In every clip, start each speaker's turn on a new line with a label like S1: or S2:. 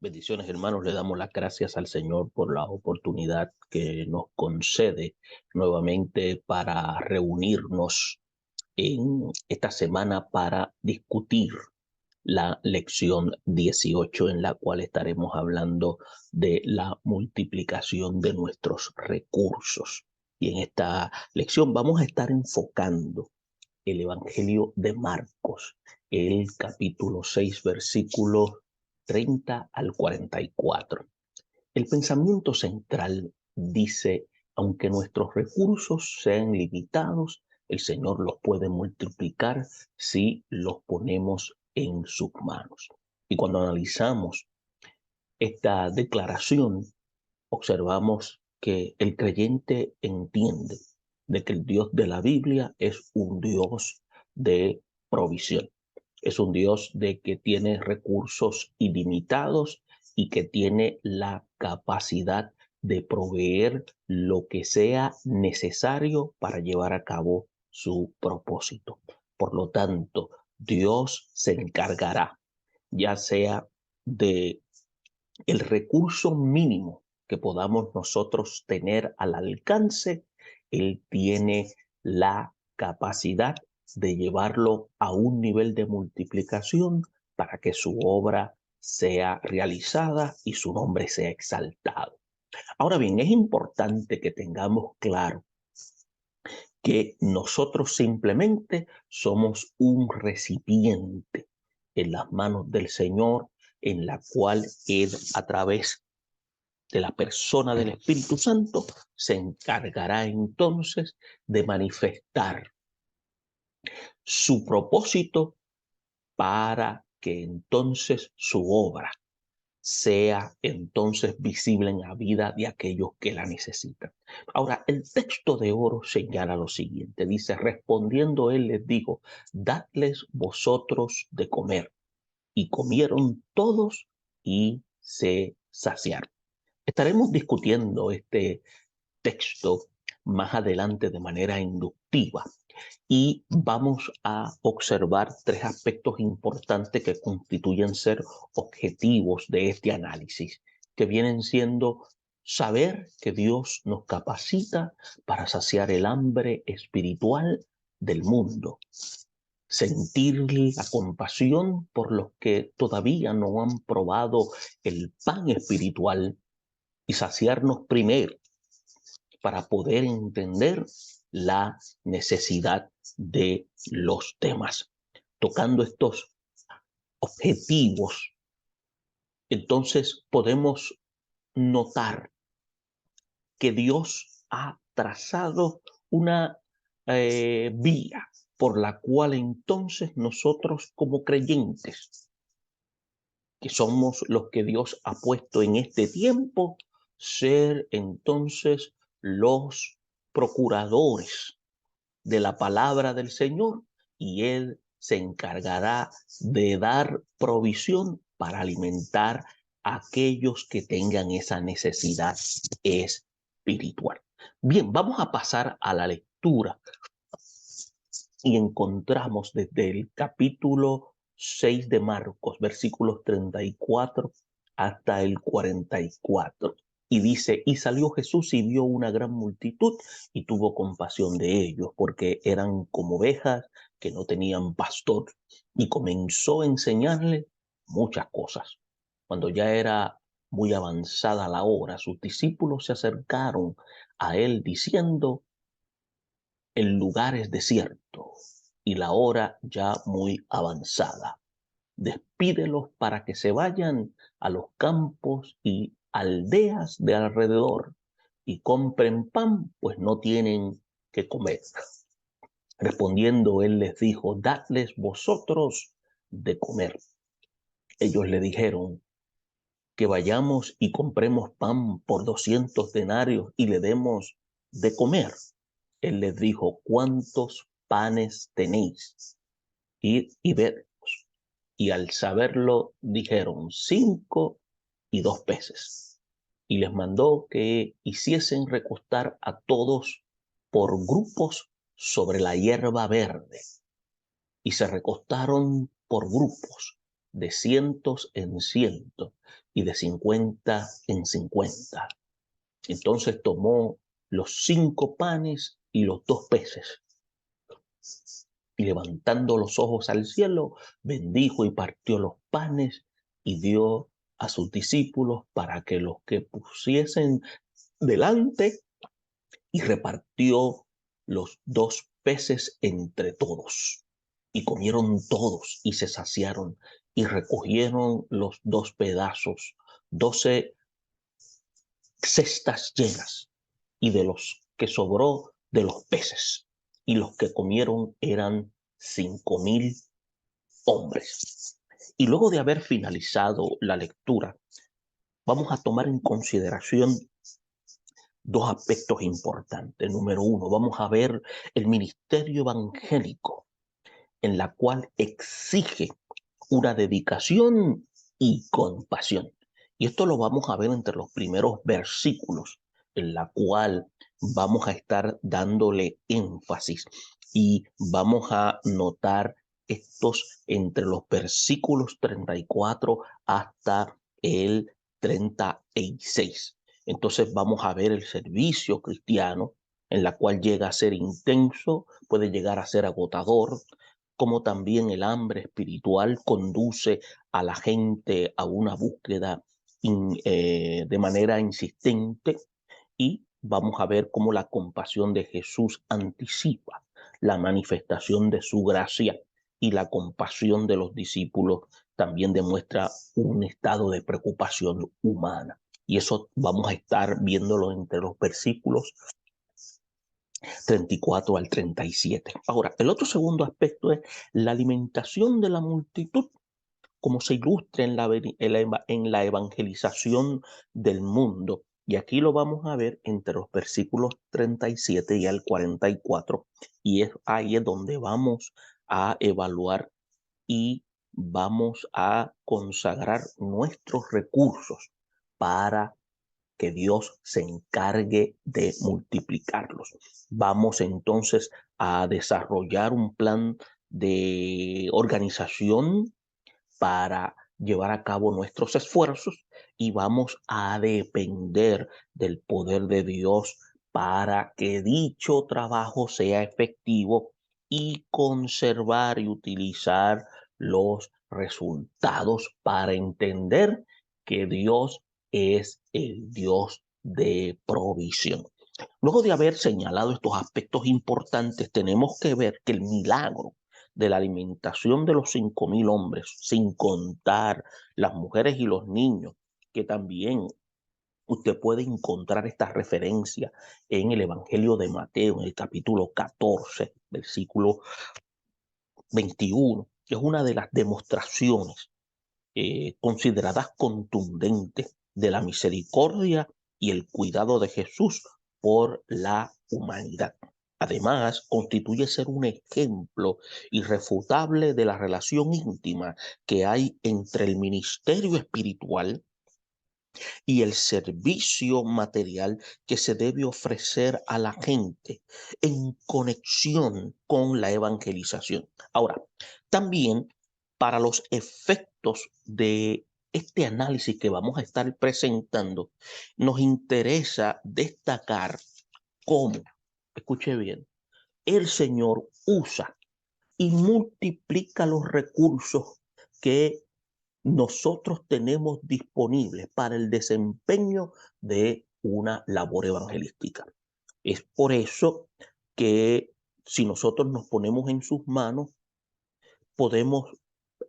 S1: Bendiciones, hermanos. Le damos las gracias al Señor por la oportunidad que nos concede nuevamente para reunirnos en esta semana para discutir la lección 18, en la cual estaremos hablando de la multiplicación de nuestros recursos. Y en esta lección vamos a estar enfocando el Evangelio de Marcos, el capítulo 6, versículos 30 al 44. El pensamiento central dice: aunque nuestros recursos sean limitados, el Señor los puede multiplicar si los ponemos en sus manos. Y cuando analizamos esta declaración, observamos que el creyente entiende de que el Dios de la Biblia es un Dios de provisión. Es un Dios de que tiene recursos ilimitados y que tiene la capacidad de proveer lo que sea necesario para llevar a cabo su propósito. Por lo tanto, Dios se encargará, ya sea de el recurso mínimo que podamos nosotros tener al alcance. Él tiene la capacidad de llevarlo a un nivel de multiplicación para que su obra sea realizada y su nombre sea exaltado. Ahora bien, es importante que tengamos claro que nosotros simplemente somos un recipiente en las manos del Señor, en la cual Él, a través de la persona del Espíritu Santo, se encargará entonces de manifestar su propósito para que entonces su obra sea entonces visible en la vida de aquellos que la necesitan. Ahora, el texto de oro señala lo siguiente, dice: respondiendo él les dijo, dadles vosotros de comer. Y comieron todos y se saciaron. Estaremos discutiendo este texto más adelante de manera inductiva y vamos a observar tres aspectos importantes que constituyen ser objetivos de este análisis, que vienen siendo saber que Dios nos capacita para saciar el hambre espiritual del mundo, sentir la compasión por los que todavía no han probado el pan espiritual y saciarnos primero para poder entender la necesidad de los temas. Tocando estos objetivos, entonces podemos notar que Dios ha trazado una vía por la cual entonces nosotros, como creyentes, que somos los que Dios ha puesto en este tiempo, ser entonces los procuradores de la palabra del Señor, y Él se encargará de dar provisión para alimentar a aquellos que tengan esa necesidad espiritual. Bien, vamos a pasar a la lectura y encontramos desde el capítulo 6 de Marcos, versículos 34 hasta el 44. Y dice: y salió Jesús y vio una gran multitud y tuvo compasión de ellos, porque eran como ovejas que no tenían pastor, y comenzó a enseñarle muchas cosas. Cuando ya era muy avanzada la hora, sus discípulos se acercaron a él diciendo: el lugar es desierto y la hora ya muy avanzada. Despídelos para que se vayan a los campos y aldeas de alrededor y compren pan, pues no tienen que comer. Respondiendo él les dijo: dadles vosotros de comer. Ellos le dijeron: que vayamos y compremos pan por 200 denarios y le demos de comer. Él les dijo: ¿cuántos panes tenéis? Id y vedlos. Y al saberlo dijeron: 5 y 2 peces. Y les mandó que hiciesen recostar a todos por grupos sobre la hierba verde. Y se recostaron por grupos, de cientos en cientos. y de 50 en 50. Entonces tomó los 5 panes y los 2 peces, y levantando los ojos al cielo, bendijo y partió los panes y dio a sus discípulos para que los que pusiesen delante, y repartió los 2 peces entre todos. Y comieron todos y se saciaron y recogieron los 2 pedazos, 12 cestas llenas, y de los que sobró de los peces. Y los que comieron eran 5,000 hombres. Y luego de haber finalizado la lectura, vamos a tomar en consideración 2 aspectos importantes. Número 1, vamos a ver el ministerio evangélico, en la cual exige una dedicación y compasión. Y esto lo vamos a ver entre los primeros versículos, en la cual vamos a estar dándole énfasis, y vamos a notar estos entre los versículos 34 hasta el 36. Entonces vamos a ver el servicio cristiano, en la cual llega a ser intenso, puede llegar a ser agotador, como también el hambre espiritual conduce a la gente a una búsqueda de manera insistente, y vamos a ver cómo la compasión de Jesús anticipa la manifestación de su gracia, y la compasión de los discípulos también demuestra un estado de preocupación humana. Y eso vamos a estar viéndolo entre los versículos 34 al 37. Ahora, el otro segundo aspecto es la alimentación de la multitud, como se ilustra en la evangelización del mundo. Y aquí lo vamos a ver entre los versículos 37 y al 44. Y ahí es donde vamos a evaluar y vamos a consagrar nuestros recursos para que Dios se encargue de multiplicarlos. Vamos entonces a desarrollar un plan de organización para llevar a cabo nuestros esfuerzos, y vamos a depender del poder de Dios para que dicho trabajo sea efectivo, y conservar y utilizar los resultados para entender que Dios es el Dios de provisión. Luego de haber señalado estos aspectos importantes, tenemos que ver que el milagro de la alimentación de los 5,000 hombres, sin contar las mujeres y los niños, que también usted puede encontrar esta referencia en el Evangelio de Mateo, en el capítulo 14, versículo 21, que es una de las demostraciones consideradas contundentes de la misericordia y el cuidado de Jesús por la humanidad. Además, constituye ser un ejemplo irrefutable de la relación íntima que hay entre el ministerio espiritual y el servicio material que se debe ofrecer a la gente en conexión con la evangelización. Ahora, también para los efectos de este análisis que vamos a estar presentando, nos interesa destacar cómo, escuche bien, el Señor usa y multiplica los recursos que nosotros tenemos disponibles para el desempeño de una labor evangelística. Es por eso que si nosotros nos ponemos en sus manos, podemos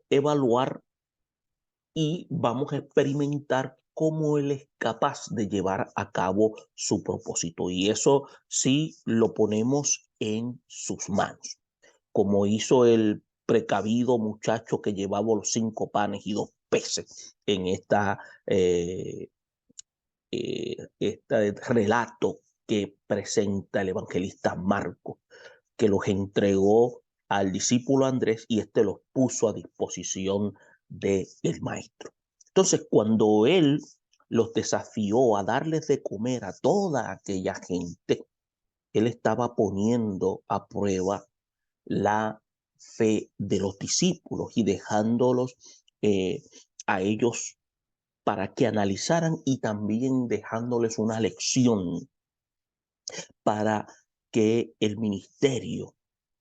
S1: evaluar y vamos a experimentar cómo Él es capaz de llevar a cabo su propósito. Y eso sí lo ponemos en sus manos, como hizo el precavido muchacho que llevaba los 5 panes y 2 peces en este relato que presenta el evangelista Marcos, que los entregó al discípulo Andrés, y éste los puso a disposición del maestro. Entonces, cuando él los desafió a darles de comer a toda aquella gente, él estaba poniendo a prueba la fe de los discípulos y dejándolos a ellos para que analizaran y también dejándoles una lección para que el ministerio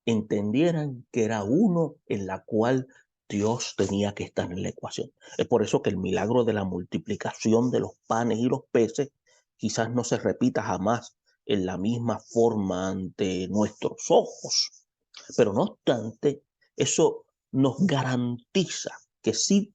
S1: entendieran que era uno en la cual Dios tenía que estar en la ecuación. Es por eso que el milagro de la multiplicación de los panes y los peces quizás no se repita jamás en la misma forma ante nuestros ojos. Pero no obstante, eso nos garantiza que si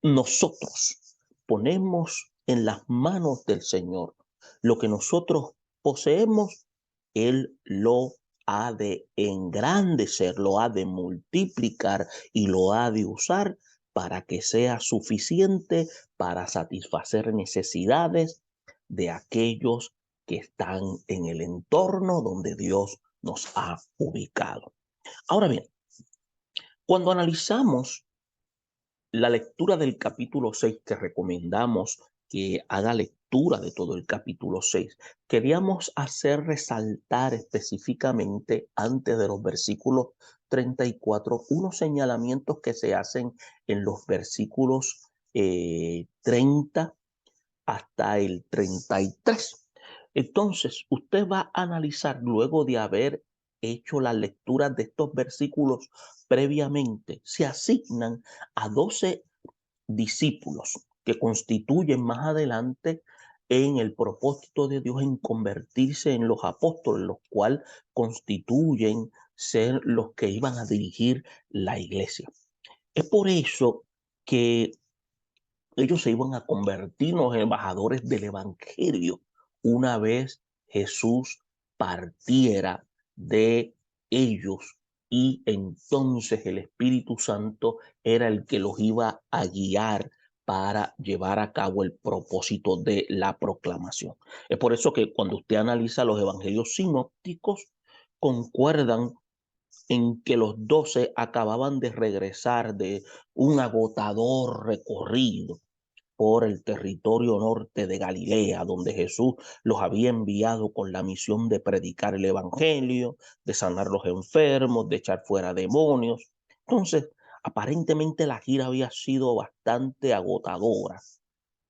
S1: nosotros ponemos en las manos del Señor lo que nosotros poseemos, Él lo ha de engrandecer, lo ha de multiplicar y lo ha de usar para que sea suficiente para satisfacer necesidades de aquellos que están en el entorno donde Dios nos ha ubicado. Ahora bien, cuando analizamos la lectura del capítulo 6 que recomendamos que haga lectura de todo el capítulo 6, queríamos hacer resaltar específicamente antes de los versículos 34 unos señalamientos que se hacen en los versículos 30 hasta el 33. Entonces, usted va a analizar luego de haber hecho la lectura de estos versículos previamente, se asignan a 12 discípulos que constituyen más adelante en el propósito de Dios en convertirse en los apóstoles, los cuales constituyen ser los que iban a dirigir la iglesia. Es por eso que ellos se iban a convertir en los embajadores del evangelio una vez Jesús partiera de ellos, y entonces el Espíritu Santo era el que los iba a guiar para llevar a cabo el propósito de la proclamación. Es por eso que cuando usted analiza los evangelios sinópticos, concuerdan en que los 12 acababan de regresar de un agotador recorrido por el territorio norte de Galilea, donde Jesús los había enviado con la misión de predicar el evangelio, de sanar los enfermos, de echar fuera demonios. Entonces, aparentemente la gira había sido bastante agotadora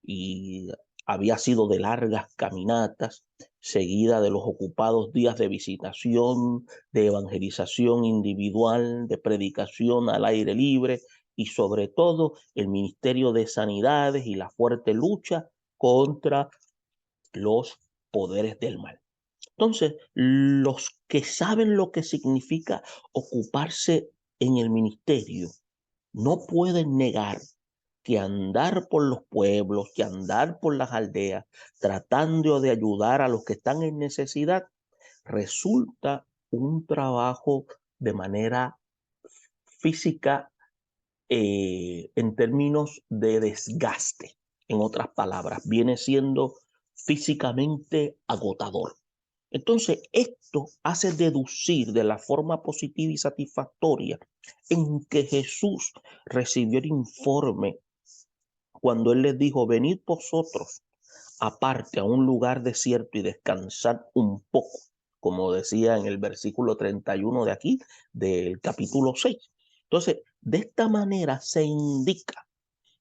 S1: y había sido de largas caminatas, seguida de los ocupados días de visitación, de evangelización individual, de predicación al aire libre y sobre todo el ministerio de sanidades y la fuerte lucha contra los poderes del mal. Entonces, los que saben lo que significa ocuparse en el ministerio no pueden negar que andar por los pueblos, que andar por las aldeas, tratando de ayudar a los que están en necesidad, resulta un trabajo de manera física, en términos de desgaste. En otras palabras, viene siendo físicamente agotador. Entonces, esto hace deducir de la forma positiva y satisfactoria en que Jesús recibió el informe cuando Él les dijo: venid vosotros aparte a un lugar desierto y descansad un poco, como decía en el versículo 31 de aquí, del capítulo 6. Entonces, de esta manera se indica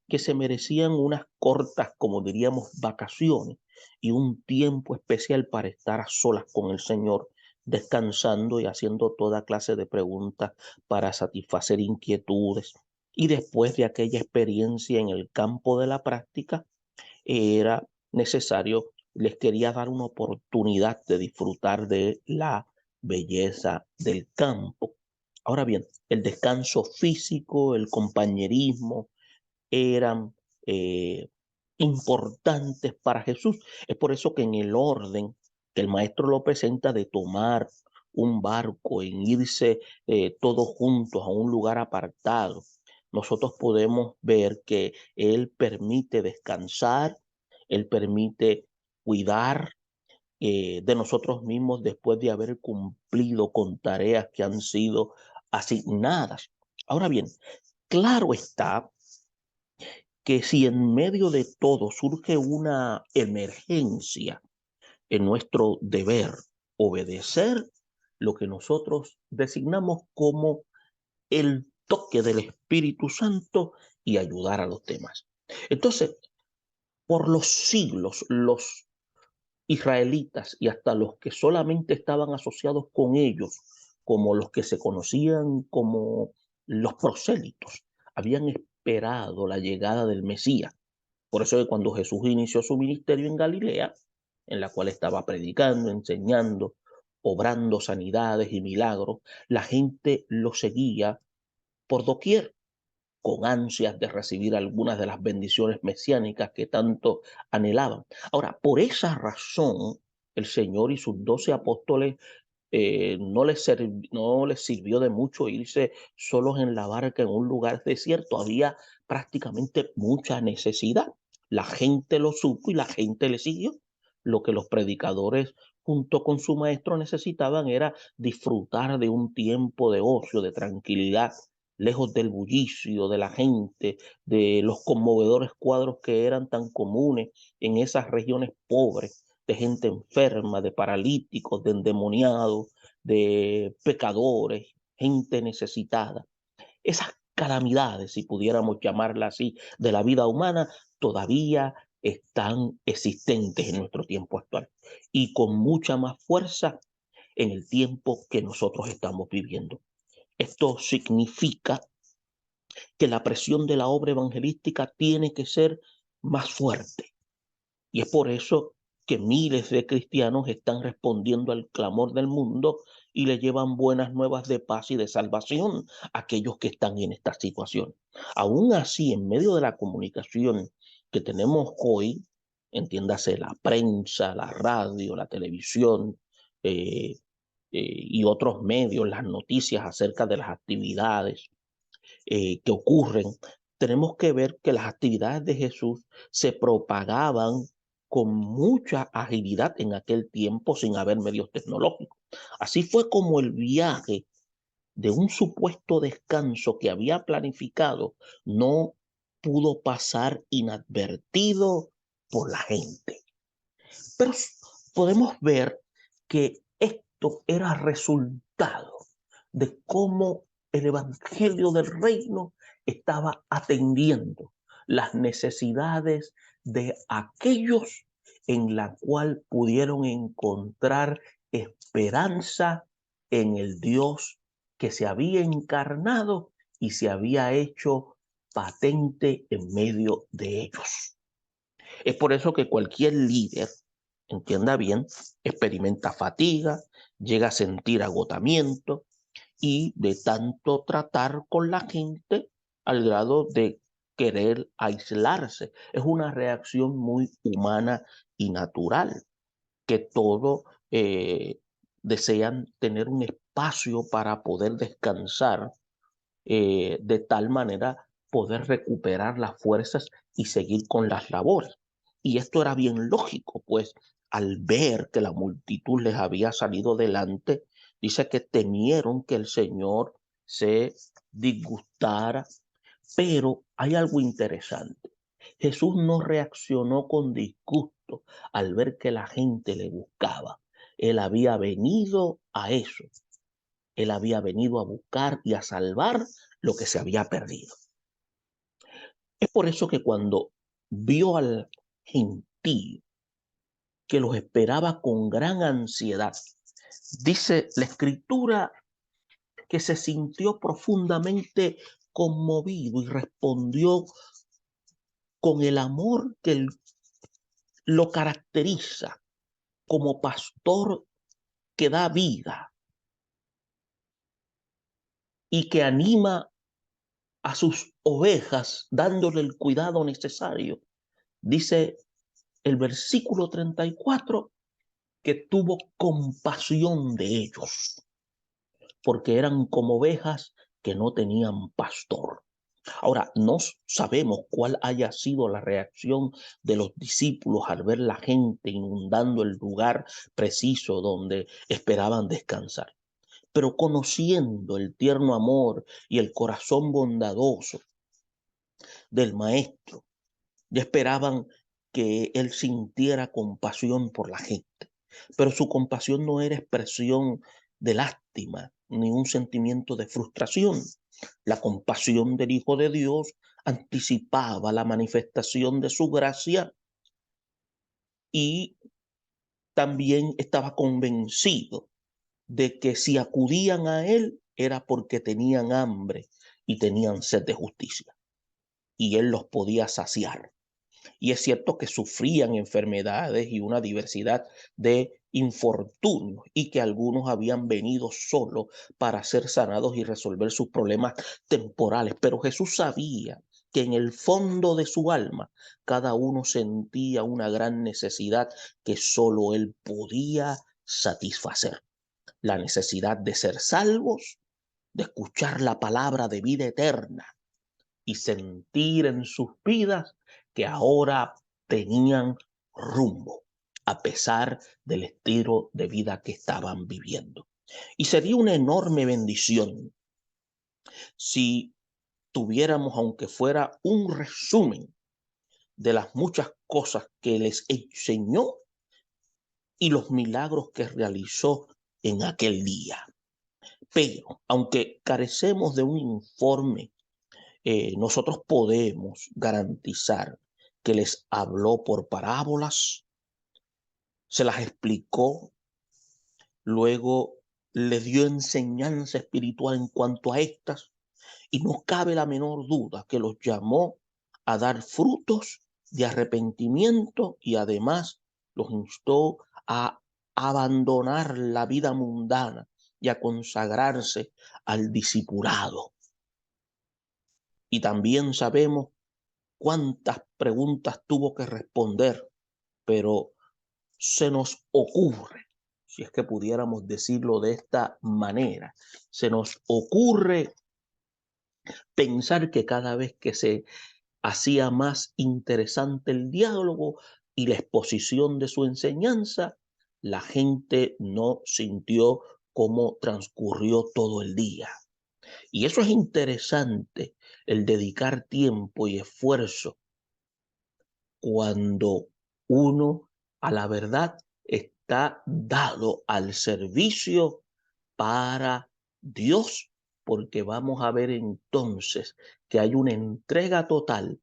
S1: que se merecían unas cortas, como diríamos, vacaciones y un tiempo especial para estar a solas con el Señor, descansando y haciendo toda clase de preguntas para satisfacer inquietudes. Y después de aquella experiencia en el campo de la práctica, era necesario, les quería dar una oportunidad de disfrutar de la belleza del campo. Ahora bien, el descanso físico, el compañerismo, eran eh, importantes para Jesús. Es por eso que en el orden que el maestro lo presenta de tomar un barco, en irse todos juntos a un lugar apartado, nosotros podemos ver que Él permite descansar, Él permite cuidar de nosotros mismos después de haber cumplido con tareas que han sido asignadas. Ahora bien, claro está que si en medio de todo surge una emergencia, en nuestro deber obedecer lo que nosotros designamos como el toque del Espíritu Santo y ayudar a los demás. Entonces, por los siglos, los israelitas y hasta los que solamente estaban asociados con ellos, como los que se conocían como los prosélitos, habían esperado la llegada del Mesías. Por eso es que cuando Jesús inició su ministerio en Galilea, en la cual estaba predicando, enseñando, obrando sanidades y milagros, la gente lo seguía por doquier, con ansias de recibir algunas de las bendiciones mesiánicas que tanto anhelaban. Ahora, por esa razón, el Señor y sus 12 apóstoles no les sirvió de mucho irse solos en la barca en un lugar desierto. Había prácticamente mucha necesidad. La gente lo supo y la gente le siguió. Lo que los predicadores junto con su maestro necesitaban era disfrutar de un tiempo de ocio, de tranquilidad, lejos del bullicio de la gente, de los conmovedores cuadros que eran tan comunes en esas regiones pobres, de gente enferma, de paralíticos, de endemoniados, de pecadores, gente necesitada. Esas calamidades, si pudiéramos llamarla así, de la vida humana, todavía están existentes en nuestro tiempo actual y con mucha más fuerza en el tiempo que nosotros estamos viviendo. Esto significa que la presión de la obra evangelística tiene que ser más fuerte. Y es por eso que miles de cristianos están respondiendo al clamor del mundo y le llevan buenas nuevas de paz y de salvación a aquellos que están en esta situación. Aún así, en medio de la comunicación que tenemos hoy, entiéndase la prensa, la radio, la televisión, y otros medios, las noticias acerca de las actividades que ocurren, tenemos que ver que las actividades de Jesús se propagaban con mucha agilidad en aquel tiempo sin haber medios tecnológicos. Así fue como el viaje de un supuesto descanso que había planificado no pudo pasar inadvertido por la gente. Pero podemos ver que esto era resultado de cómo el Evangelio del Reino estaba atendiendo las necesidades de aquellos en la cual pudieron encontrar esperanza en el Dios que se había encarnado y se había hecho patente en medio de ellos. Es por eso que cualquier líder, entienda bien, experimenta fatiga, llega a sentir agotamiento y de tanto tratar con la gente al grado de querer aislarse. Es una reacción muy humana y natural, que todos desean tener un espacio para poder descansar, de tal manera poder recuperar las fuerzas y seguir con las labores. Y esto era bien lógico, pues al ver que la multitud les había salido delante, dice que temieron que el Señor se disgustara, pero hay algo interesante. Jesús no reaccionó con disgusto al ver que la gente le buscaba. Él había venido a eso. Él había venido a buscar y a salvar lo que se había perdido. Es por eso que cuando vio al gentío que los esperaba con gran ansiedad, dice la escritura que se sintió profundamente conmovido y respondió con el amor que lo caracteriza como pastor que da vida y que anima a sus ovejas dándole el cuidado necesario. Dice el versículo 34 que tuvo compasión de ellos, porque eran como ovejas que no tenían pastor. Ahora, no sabemos cuál haya sido la reacción de los discípulos al ver la gente inundando el lugar preciso donde esperaban descansar. Pero conociendo el tierno amor y el corazón bondadoso del maestro, ya esperaban que él sintiera compasión por la gente. Pero su compasión no era expresión de lástima ni un sentimiento de frustración. La compasión del Hijo de Dios anticipaba la manifestación de su gracia y también estaba convencido de que si acudían a él era porque tenían hambre y tenían sed de justicia, y él los podía saciar. Y es cierto que sufrían enfermedades y una diversidad de infortunios y que algunos habían venido solo para ser sanados y resolver sus problemas temporales. Pero Jesús sabía que en el fondo de su alma cada uno sentía una gran necesidad que solo él podía satisfacer. La necesidad de ser salvos, de escuchar la palabra de vida eterna y sentir en sus vidas que ahora tenían rumbo, a pesar del estilo de vida que estaban viviendo. Y sería una enorme bendición si tuviéramos, aunque fuera un resumen de las muchas cosas que les enseñó y los milagros que realizó en aquel día. Pero, aunque carecemos de un informe, nosotros podemos garantizar que les habló por parábolas, se las explicó, luego les dio enseñanza espiritual en cuanto a estas, y no cabe la menor duda que los llamó a dar frutos de arrepentimiento y además los instó a abandonar la vida mundana y a consagrarse al discipulado. Y también sabemos cuántas preguntas tuvo que responder, pero se nos ocurre, si es que pudiéramos decirlo de esta manera, se nos ocurre pensar que cada vez que se hacía más interesante el diálogo y la exposición de su enseñanza, la gente no sintió cómo transcurrió todo el día. Y eso es interesante, el dedicar tiempo y esfuerzo cuando uno, a la verdad, está dado al servicio para Dios, porque vamos a ver entonces que hay una entrega total,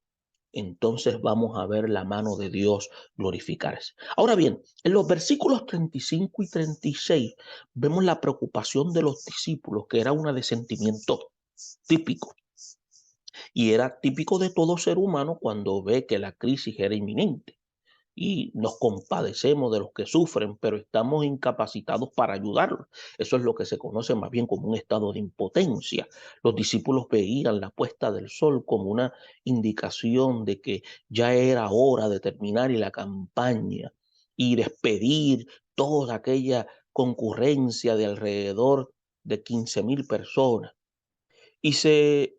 S1: entonces vamos a ver la mano de Dios glorificarse. Ahora bien, en los versículos 35 y 36 vemos la preocupación de los discípulos, que era una de sentimiento típico. Y era típico de todo ser humano cuando ve que la crisis era inminente. Y nos compadecemos de los que sufren, pero estamos incapacitados para ayudarlos. Eso es lo que se conoce más bien como un estado de impotencia. Los discípulos veían la puesta del sol como una indicación de que ya era hora de terminar la campaña y despedir toda aquella concurrencia de alrededor de 15,000 personas. Y se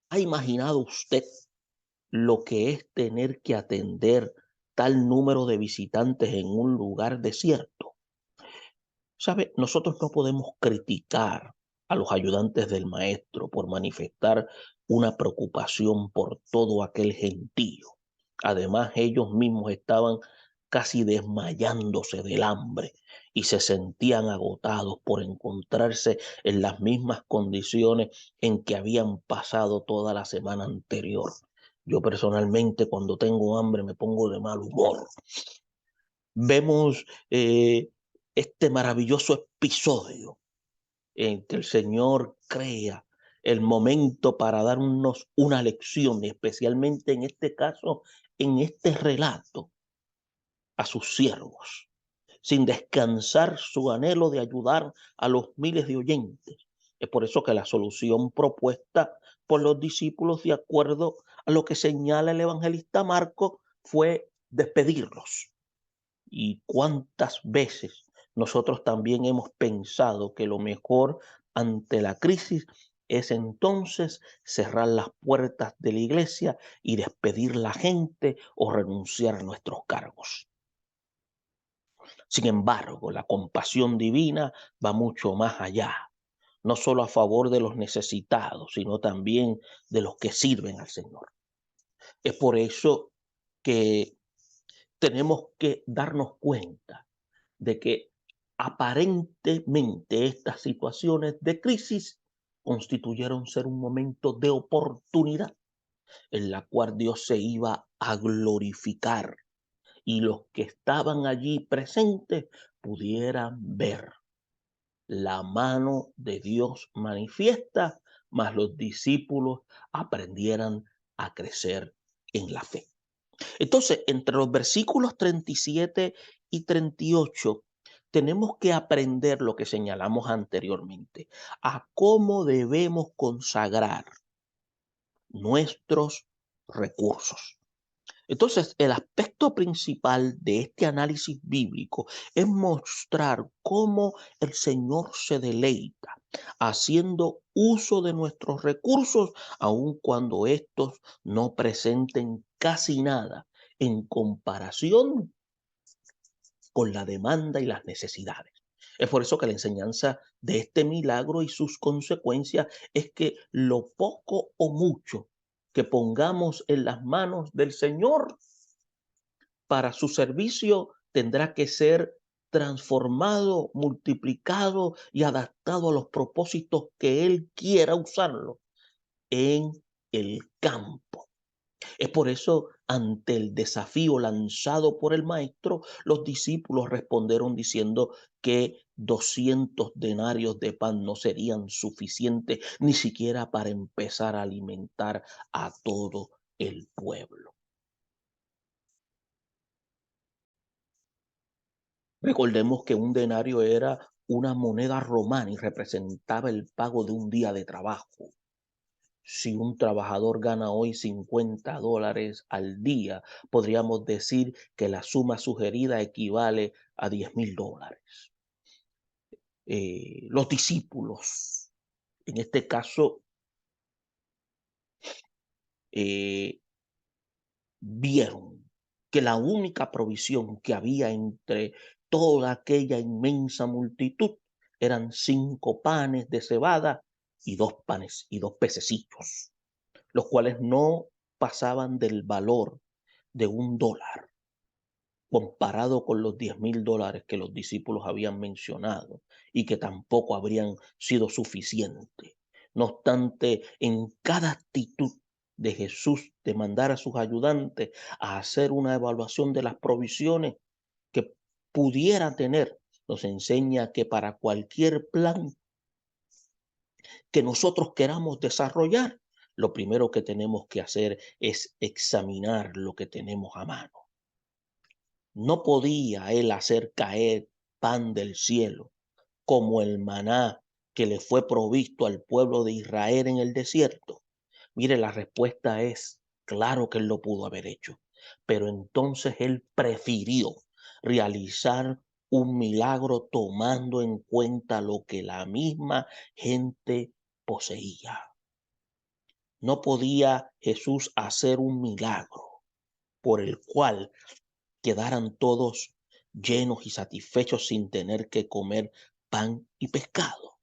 S1: ha imaginado usted lo que es tener que atender tal número de visitantes en un lugar desierto. ¿Sabe? Nosotros no podemos criticar a los ayudantes del maestro por manifestar una preocupación por todo aquel gentío. Además, ellos mismos estaban casi desmayándose del hambre y se sentían agotados por encontrarse en las mismas condiciones en que habían pasado toda la semana anterior. Yo personalmente cuando tengo hambre me pongo de mal humor. Vemos este maravilloso episodio en que el Señor crea el momento para darnos una lección, especialmente en este caso, en este relato, a sus siervos, sin descansar su anhelo de ayudar a los miles de oyentes. Es por eso que la solución propuesta por los discípulos, de acuerdo a lo que señala el evangelista Marcos, fue despedirlos. Y cuántas veces nosotros también hemos pensado que lo mejor ante la crisis es entonces cerrar las puertas de la iglesia y despedir la gente o renunciar a nuestros cargos. Sin embargo, la compasión divina va mucho más allá, no solo a favor de los necesitados, sino también de los que sirven al Señor. Es por eso que tenemos que darnos cuenta de que aparentemente estas situaciones de crisis constituyeron ser un momento de oportunidad en la cual Dios se iba a glorificar y los que estaban allí presentes pudieran ver la mano de Dios manifiesta, mas los discípulos aprendieran a crecer en la fe. Entonces, entre los versículos 37 y 38, tenemos que aprender lo que señalamos anteriormente, a cómo debemos consagrar nuestros recursos. Entonces, el aspecto principal de este análisis bíblico es mostrar cómo el Señor se deleita haciendo uso de nuestros recursos, aun cuando estos no presenten casi nada en comparación con la demanda y las necesidades. Es por eso que la enseñanza de este milagro y sus consecuencias es que lo poco o mucho que pongamos en las manos del Señor para su servicio tendrá que ser transformado, multiplicado y adaptado a los propósitos que Él quiera usarlo en el campo. Es por eso, ante el desafío lanzado por el maestro, los discípulos respondieron diciendo que 200 denarios de pan no serían suficientes ni siquiera para empezar a alimentar a todo el pueblo. Recordemos que un denario era una moneda romana y representaba el pago de un día de trabajo. Si un trabajador gana hoy $50 al día, podríamos decir que la suma sugerida equivale a $10,000. Los discípulos, en este caso, eh, vieron que la única provisión que había entre toda aquella inmensa multitud eran 5 panes de cebada y 2 pececillos, los cuales no pasaban del valor de $1, comparado con los $10,000 que los discípulos habían mencionado y que tampoco habrían sido suficientes. No obstante, en cada actitud de Jesús de mandar a sus ayudantes a hacer una evaluación de las provisiones que pudiera tener, nos enseña que para cualquier plan que nosotros queramos desarrollar, lo primero que tenemos que hacer es examinar lo que tenemos a mano. No podía él hacer caer pan del cielo como el maná que le fue provisto al pueblo de Israel en el desierto. Mire, la respuesta es, claro que él lo pudo haber hecho, pero entonces él prefirió realizar un milagro tomando en cuenta lo que la misma gente poseía. No podía Jesús hacer un milagro por el cual quedaran todos llenos y satisfechos sin tener que comer pan y pescado.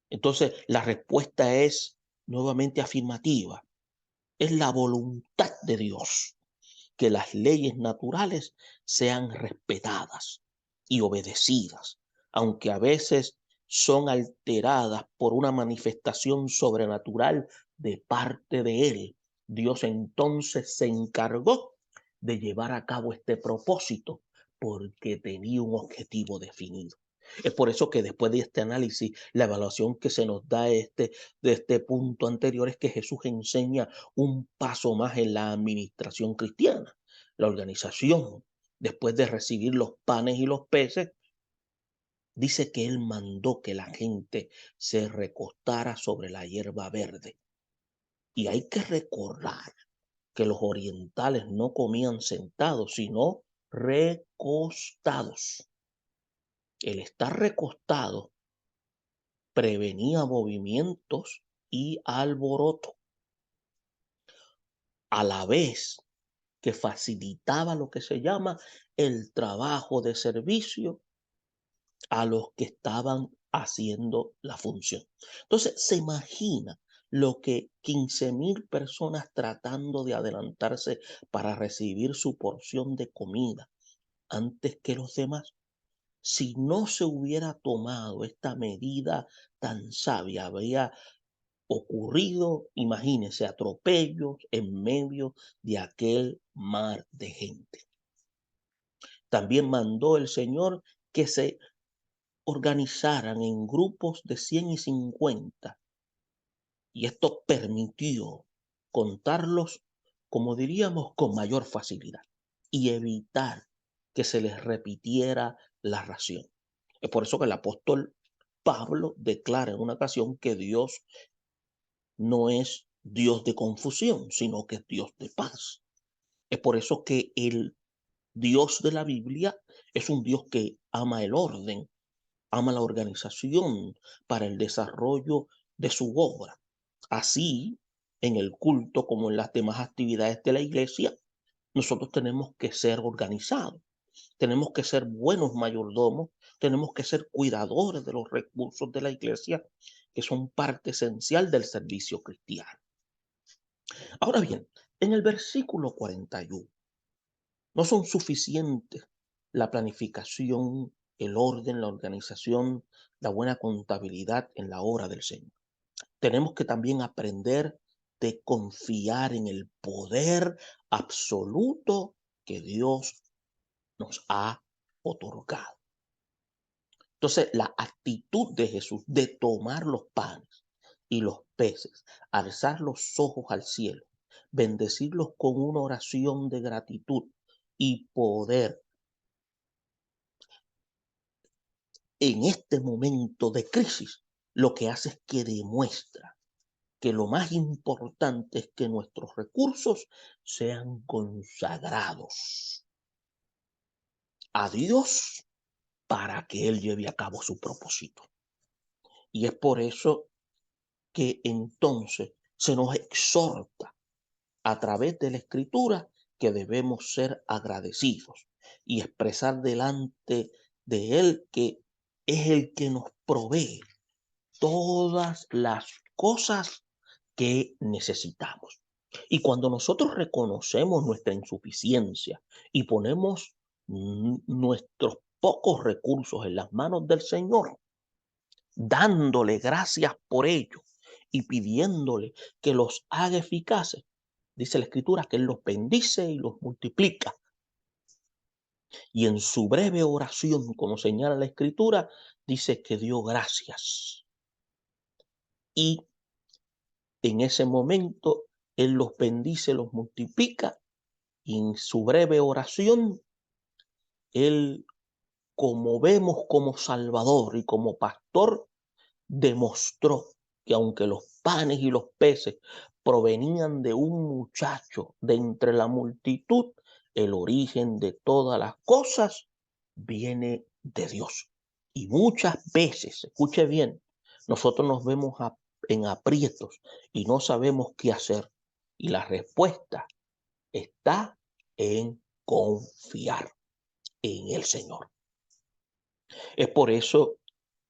S1: Entonces, la respuesta es nuevamente afirmativa. Es la voluntad de Dios que las leyes naturales sean respetadas y obedecidas, aunque a veces son alteradas por una manifestación sobrenatural de parte de Él. Dios entonces se encargó de llevar a cabo este propósito porque tenía un objetivo definido. Es por eso que después de este análisis, la evaluación que se nos da de este punto anterior es que Jesús enseña un paso más en la administración cristiana. La organización, después de recibir los panes y los peces, dice que Él mandó que la gente se recostara sobre la hierba verde. Y hay que recordar que los orientales no comían sentados, sino recostados. El estar recostado prevenía movimientos y alboroto, a la vez que facilitaba lo que se llama el trabajo de servicio a los que estaban haciendo la función. Entonces, se imagina lo que 15,000 personas tratando de adelantarse para recibir su porción de comida antes que los demás. Si no se hubiera tomado esta medida tan sabia, habría ocurrido, imagínense, atropellos en medio de aquel mar de gente. También mandó el Señor que se organizaran en grupos de 100 y 50, y esto permitió contarlos, como diríamos, con mayor facilidad y evitar que se les repitiera la ración. Es por eso que el apóstol Pablo declara en una ocasión que Dios no es Dios de confusión, sino que es Dios de paz. Es por eso que el Dios de la Biblia es un Dios que ama el orden, ama la organización para el desarrollo de su obra. Así, en el culto como en las demás actividades de la iglesia, nosotros tenemos que ser organizados, tenemos que ser buenos mayordomos, tenemos que ser cuidadores de los recursos de la iglesia, que son parte esencial del servicio cristiano. Ahora bien, en el versículo 41, no son suficientes la planificación, el orden, la organización, la buena contabilidad en la obra del Señor. Tenemos que también aprender de confiar en el poder absoluto que Dios nos ha otorgado. Entonces, la actitud de Jesús de tomar los panes y los peces, alzar los ojos al cielo, bendecirlos con una oración de gratitud y poder en este momento de crisis, lo que hace es que demuestra que lo más importante es que nuestros recursos sean consagrados a Dios para que Él lleve a cabo su propósito. Y es por eso que entonces se nos exhorta a través de la Escritura que debemos ser agradecidos y expresar delante de Él que es el que nos provee todas las cosas que necesitamos. Y cuando nosotros reconocemos nuestra insuficiencia y ponemos nuestros pocos recursos en las manos del Señor, dándole gracias por ello y pidiéndole que los haga eficaces, dice la Escritura que Él los bendice y los multiplica. Y en su breve oración, como señala la Escritura, dice que dio gracias. Y en ese momento Él los bendice, los multiplica, y en su breve oración, Él, como vemos como Salvador y como Pastor, demostró que aunque los panes y los peces provenían de un muchacho de entre la multitud, el origen de todas las cosas viene de Dios. Y muchas veces, escuche bien, nosotros nos vemos en aprietos y no sabemos qué hacer. Y la respuesta está en confiar en el Señor. Es por eso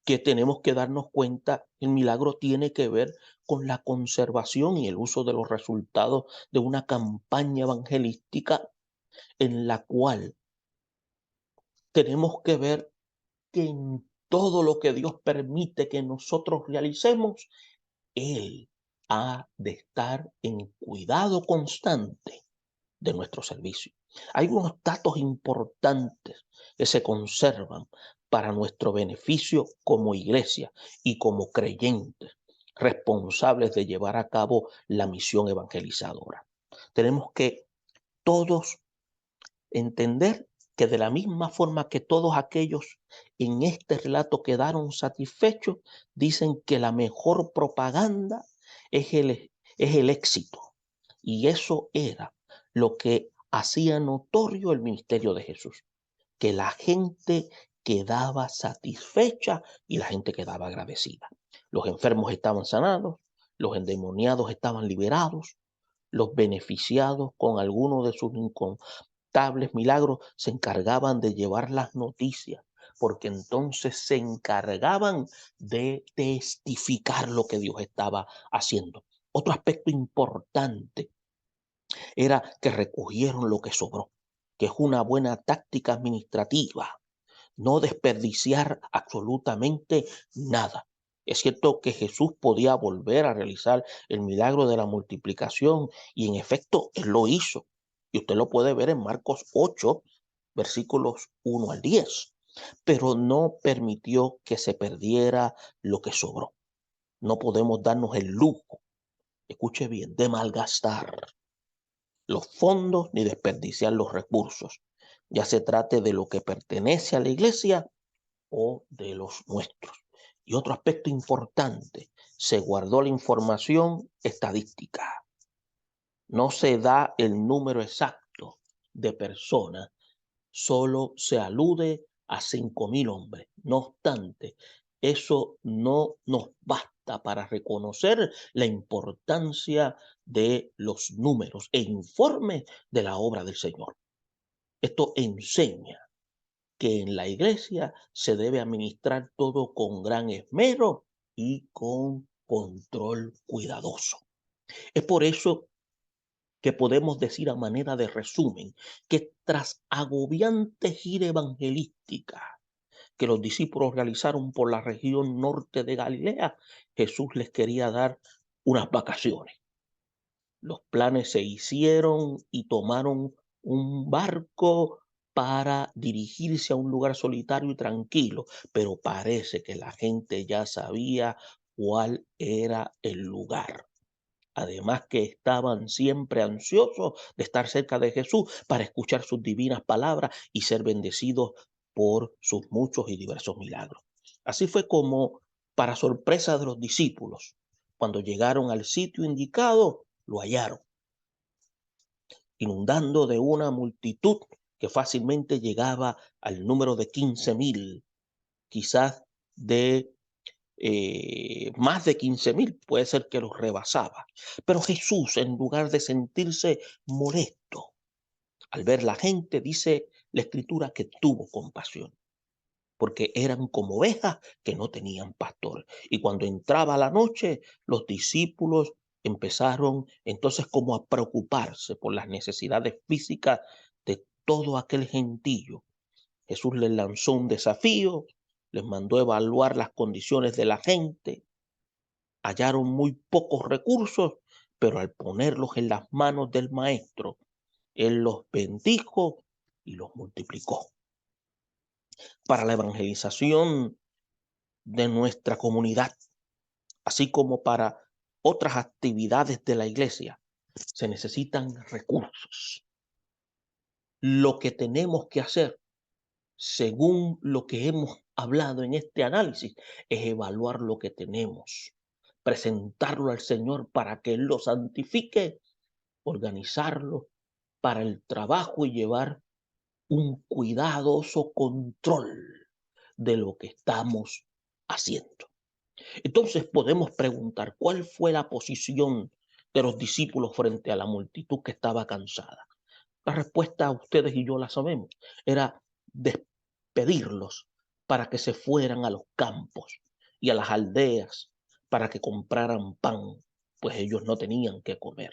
S1: que tenemos que darnos cuenta, el milagro tiene que ver con la conservación y el uso de los resultados de una campaña evangelística en la cual tenemos que ver que en todo lo que Dios permite que nosotros realicemos, Él ha de estar en cuidado constante de nuestro servicio. Hay unos datos importantes que se conservan para nuestro beneficio como iglesia y como creyentes responsables de llevar a cabo la misión evangelizadora. Tenemos que todos entender que de la misma forma que todos aquellos en este relato quedaron satisfechos, dicen que la mejor propaganda es el éxito. Y eso era lo que hacía notorio el ministerio de Jesús, que la gente quedaba satisfecha y la gente quedaba agradecida. Los enfermos estaban sanados, los endemoniados estaban liberados, los beneficiados con alguno de sus incontables milagros se encargaban de llevar las noticias, porque entonces se encargaban de testificar lo que Dios estaba haciendo. Otro aspecto importante era que recogieron lo que sobró, que es una buena táctica administrativa, no desperdiciar absolutamente nada. Es cierto que Jesús podía volver a realizar el milagro de la multiplicación y en efecto él lo hizo. Y usted lo puede ver en Marcos 8, versículos 1 al 10. Pero no permitió que se perdiera lo que sobró. No podemos darnos el lujo, escuche bien, de malgastar los fondos ni desperdiciar los recursos, ya se trate de lo que pertenece a la iglesia o de los nuestros. Y otro aspecto importante, se guardó la información estadística. No se da el número exacto de personas, solo se alude a 5.000 hombres. No obstante, eso no nos basta para reconocer la importancia de los números e informes de la obra del Señor. Esto enseña que en la iglesia se debe administrar todo con gran esmero y con control cuidadoso. Es por eso que podemos decir a manera de resumen que tras agobiante gira evangelística que los discípulos realizaron por la región norte de Galilea, Jesús les quería dar unas vacaciones. Los planes se hicieron y tomaron un barco para dirigirse a un lugar solitario y tranquilo, pero parece que la gente ya sabía cuál era el lugar. Además que estaban siempre ansiosos de estar cerca de Jesús para escuchar sus divinas palabras y ser bendecidos por sus muchos y diversos milagros. Así fue como, para sorpresa de los discípulos, cuando llegaron al sitio indicado, lo hallaron, inundando de una multitud que fácilmente llegaba al número de 15.000, quizás de más de 15.000, puede ser que los rebasaba. Pero Jesús, en lugar de sentirse molesto al ver la gente, dice la Escritura que tuvo compasión, porque eran como ovejas que no tenían pastor. Y cuando entraba la noche, los discípulos empezaron entonces como a preocuparse por las necesidades físicas de todo aquel gentío. Jesús les lanzó un desafío, les mandó evaluar las condiciones de la gente. Hallaron muy pocos recursos, pero al ponerlos en las manos del maestro, él los bendijo y los multiplicó. Para la evangelización de nuestra comunidad, así como para otras actividades de la iglesia, se necesitan recursos. Lo que tenemos que hacer, según lo que hemos hablado en este análisis, es evaluar lo que tenemos, presentarlo al Señor para que Él lo santifique, organizarlo para el trabajo y llevar un cuidadoso control de lo que estamos haciendo. Entonces podemos preguntar, ¿cuál fue la posición de los discípulos frente a la multitud que estaba cansada? La respuesta, ustedes y yo la sabemos, era despedirlos para que se fueran a los campos y a las aldeas para que compraran pan, pues ellos no tenían que comer.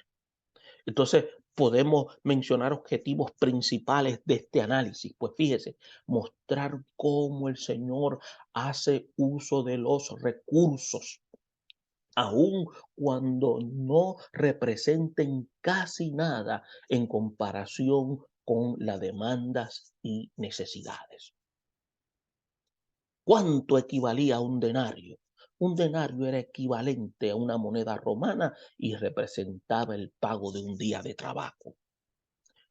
S1: Entonces, podemos mencionar objetivos principales de este análisis. Pues fíjese, mostrar cómo el Señor hace uso de los recursos, aun cuando no representen casi nada en comparación con las demandas y necesidades. ¿Cuánto equivalía a un denario? Un denario era equivalente a una moneda romana y representaba el pago de un día de trabajo.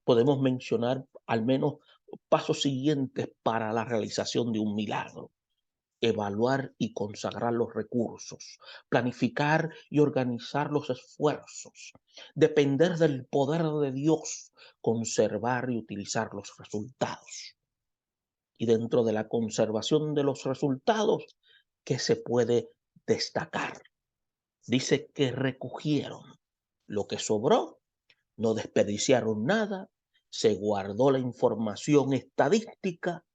S1: Podemos mencionar al menos pasos siguientes para la realización de un milagro: evaluar y consagrar los recursos, planificar y organizar los esfuerzos, depender del poder de Dios, conservar y utilizar los resultados. Y dentro de la conservación de los resultados, ¿qué se puede destacar? Dice que recogieron lo que sobró, no desperdiciaron nada, se guardó la información estadística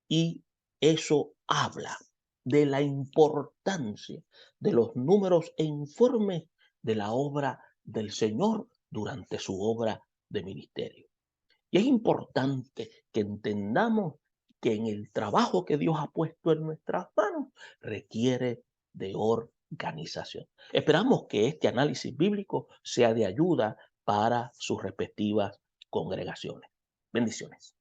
S1: y eso habla de la importancia de los números e informes de la obra del Señor durante su obra de ministerio. Y es importante que entendamos que en el trabajo que Dios ha puesto en nuestras manos requiere de organización. Esperamos que este análisis bíblico sea de ayuda para sus respectivas congregaciones. Bendiciones.